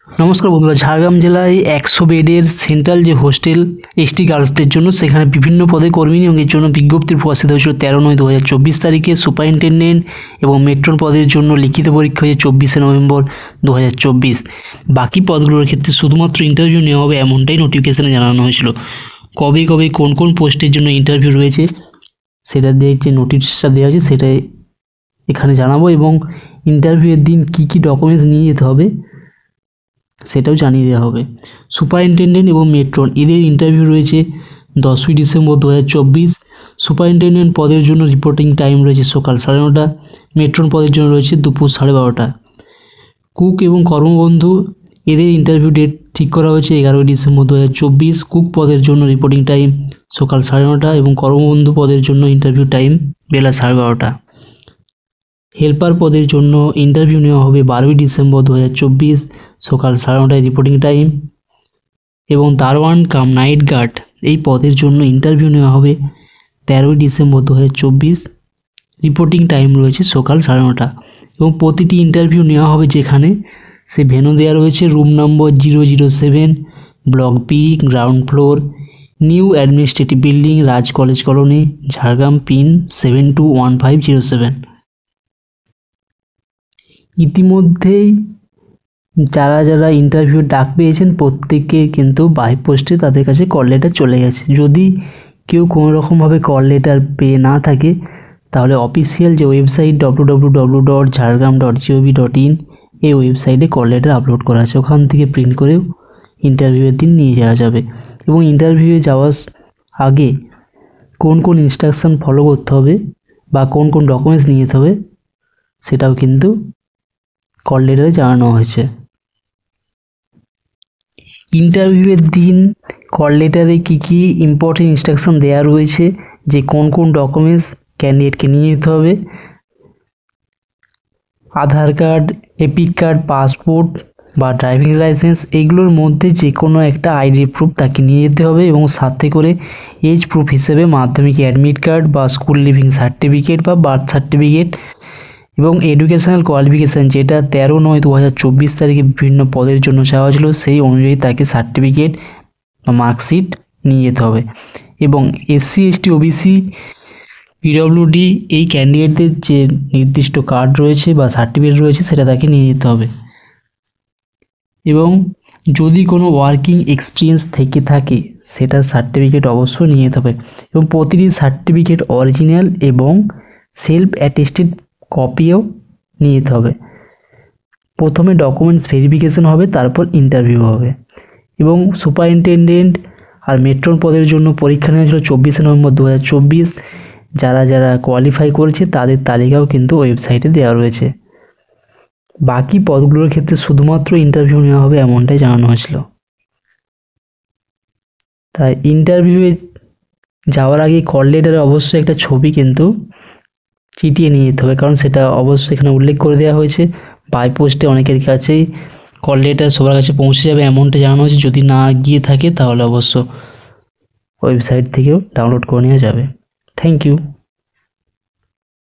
নমস্কার বন্ধুরা, ঝাড়গ্রাম জেলায় 100 বেডের সেন্ট্রাল যে হোস্টেল এসটি গার্লসদের জন্য সেখানে বিভিন্ন পদে কর্মী নিয়োগের জন্য বিজ্ঞপ্তি প্রকাশিত হয়েছিল 13/9/2024 তারিখে। সুপারিনটেন্ডেন্ট এবং মেট্রন পদের জন্য লিখিত পরীক্ষা হয়েছে 24 নভেম্বর 2024। বাকি পদগুলোর ক্ষেত্রে শুধুমাত্র ইন্টারভিউ নেওয়া হবে এমনটাই নোটিফিকেশনে জানানো হয়েছিল। কবে কবে কোন কোন পোস্টের জন্য ইন্টারভিউ রয়েছে সেটা দিয়ে যে নোটিশটা দেওয়া হয়েছে সেটাই এখানে জানাবো, এবং ইন্টারভিউয়ের দিন কী কী ডকুমেন্টস নিয়ে যেতে হবে সেটাও জানিয়ে দেওয়া হবে। সুপারিনটেন্ডেন্ট এবং মেট্রন এদের ইন্টারভিউ রয়েছে 10ই ডিসেম্বর 2024। সুপারিনটেন্ডেন্ট পদের জন্য রিপোর্টিং টাইম রয়েছে সকাল 9:30, মেট্রন পদের জন্য রয়েছে দুপুর 12:30। কুক এবং কর্মবন্ধু এদের ইন্টারভিউ ডেট ঠিক করা হয়েছে 11ই ডিসেম্বর 2024। কুক পদের জন্য রিপোর্টিং টাইম সকাল 9:30 এবং কর্মবন্ধু পদের জন্য ইন্টারভিউ টাইম বেলা 12:30। হেল্পার পদের জন্য ইন্টারভিউ নেওয়া হবে 12ই ডিসেম্বর 2024 সকাল 9:30 রিপোর্টিং টাইম, এবং দারোয়ান কাম নাইট গার্ড এই পদের জন্য ইন্টারভিউ নেওয়া হবে 13ই ডিসেম্বর 2024, রিপোর্টিং টাইম রয়েছে সকাল 9:30। এবং প্রতিটি ইন্টারভিউ নেওয়া হবে যেখানে সে ভেন্যু দেওয়া রয়েছে room number 007, block B, ground floor, new administrative building, Raj college colony, Jhargram, pin 721507। ইতিমধ্যেই যারা যারা ইন্টারভিউ ডাক পেয়েছেন প্রত্যেকে কিন্তু বাই পোস্টে তাদের কাছে কল লেটার চলে গেছে। যদি কেউ কোনো রকমভাবে কল লেটার পেয়ে না থাকে তাহলে অফিসিয়াল যে ওয়েবসাইট www.jhargram.gov.in এই ওয়েবসাইটে কল লেটার আপলোড করা আছে, ওখান থেকে প্রিন্ট করেও ইন্টারভিউয়ের দিন নিয়ে যাওয়া যাবে। এবং ইন্টারভিউয়ে যাওয়ার আগে কোন কোন ইনস্ট্রাকশান ফলো করতে হবে বা কোন কোন ডকুমেন্টস নিয়ে যেতে হবে সেটাও কিন্তু কল লেটারে জানানো হয়েছে। ইন্টারভিউয়ের দিন কল লেটারে কী কী ইম্পর্টেন্ট ইনস্ট্রাকশন দেওয়া রয়েছে, যে কোন কোন ডকুমেন্টস ক্যান্ডিডেটকে নিয়ে যেতে হবে, আধার কার্ড, এপিক কার্ড, পাসপোর্ট বা ড্রাইভিং লাইসেন্স এইগুলোর মধ্যে যে কোনো একটা আইডি প্রুফ তাকে নিয়ে যেতে হবে, এবং সাথে করে এজ প্রুফ হিসেবে মাধ্যমিক অ্যাডমিট কার্ড বা স্কুল লিভিং সার্টিফিকেট বা বার্থ সার্টিফিকেট, এবং এডুকেশনাল কোয়ালিফিকেশান যেটা 13/9/2024 তারিখে বিভিন্ন পদের জন্য চাওয়া হয়েছিল সেই অনুযায়ী তাকে সার্টিফিকেট বা মার্কশিট নিয়ে যেতে হবে। এবং SC ST OBC PWD এই ক্যান্ডিডেটদের যে নির্দিষ্ট কার্ড রয়েছে বা সার্টিফিকেট রয়েছে সেটা তাকে নিয়ে যেতে হবে। এবং যদি কোনো ওয়ার্কিং এক্সপিরিয়েন্স থেকে থাকে সেটা সার্টিফিকেট অবশ্যই নিয়ে যেতে হবে, এবং প্রতিটি সার্টিফিকেট অরিজিনাল এবং সেলফ অ্যাটেস্টেড কপিও নিয়ে যেতে হবে। প্রথমে ডকুমেন্টস ভেরিফিকেশন হবে, তারপর ইন্টারভিউ হবে। এবং সুপারিনটেন্ডেন্ট আর মেট্রন পদের জন্য পরীক্ষা নেওয়া হয়েছিল 24 নভেম্বর 2024। যারা যারা কোয়ালিফাই করেছে তাদের তালিকাও কিন্তু ওয়েবসাইটে দেওয়া রয়েছে। বাকি পদগুলোর ক্ষেত্রে শুধুমাত্র ইন্টারভিউ নেওয়া হবে এমনটাই জানানো হয়েছিল। তাই ইন্টারভিউয়ে যাওয়ার আগে কল লেটারে অবশ্যই একটা ছবি কিন্তু চিটিয়ে নিয়ে যেতে হবে, কারণ সেটা অবশ্যই এখানে উল্লেখ করে দেওয়া হয়েছে। বাই পোস্টে অনেকের কাছেই কল লেটার সবার কাছে পৌঁছে যাবে এমনটা জানানো হয়েছে। যদি না গিয়ে থাকে তাহলে অবশ্য ওয়েবসাইট থেকেও ডাউনলোড করে নেওয়া যাবে। Thank you.